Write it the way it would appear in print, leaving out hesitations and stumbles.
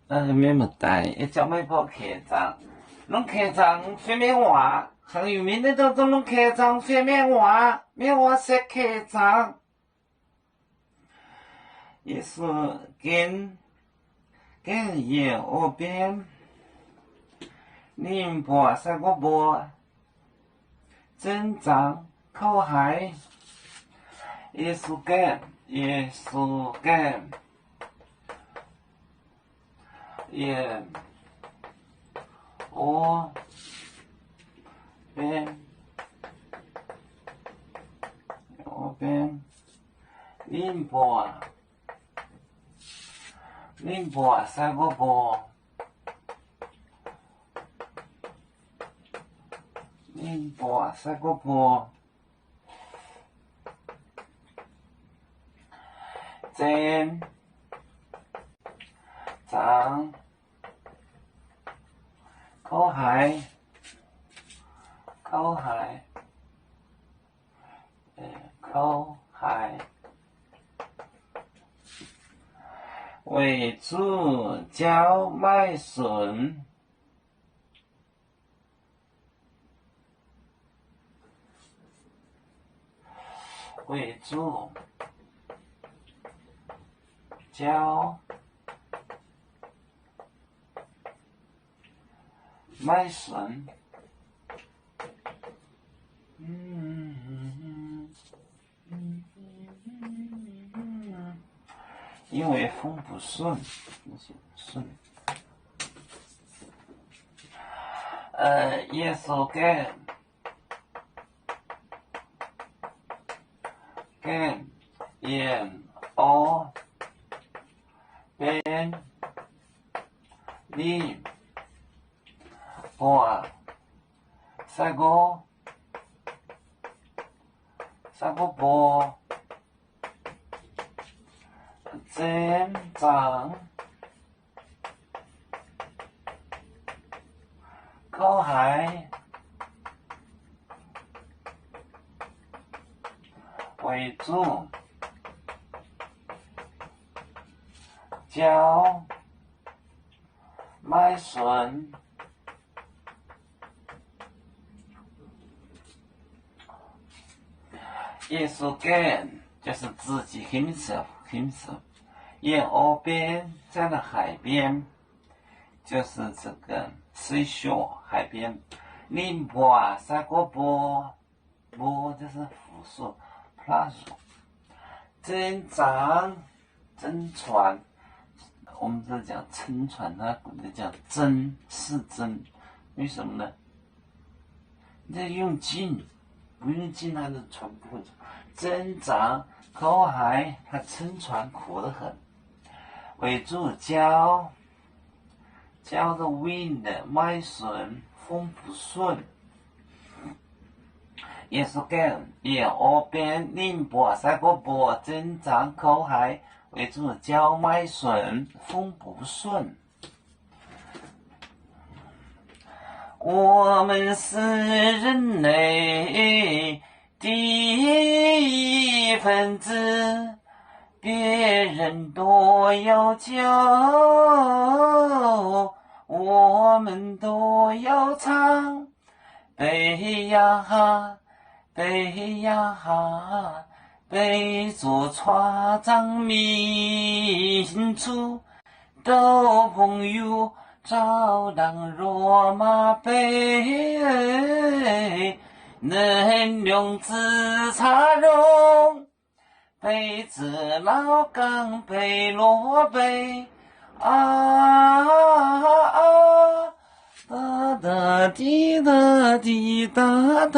免么带，一叫买包客栈，弄客栈方便话，很有名的都弄客栈方便话，免话说客栈，也是跟也河边，宁波三个波，镇长口海，也是跟。也我边宁波三个波，宁波三个波，镇长口海，为主叫买笋，为主叫买笋，因为风不顺，也是跟也边宁波三个波，镇长口海，为主叫买笋，也是跟就是自己himself，也河边在那海边，就是这个seashore海边，宁波三个波就是复数 plus， 镇长真船，我们这讲撑船，它古代叫真，是真，为什么呢？你得用劲，不用劲它的船不会走。镇长口海，它撑船苦得很。为主叫的 wind 买笋，风不顺。也是跟也河边宁波三个波，镇长口海，为主叫买笋，风不顺。我们是人类的一份子，别人多要求，我们都要唱。背呀背着船长民族都朋友，照当罗马杯，能量自茶容，杯子老钢杯罗杯，哒哒滴哒滴哒哒。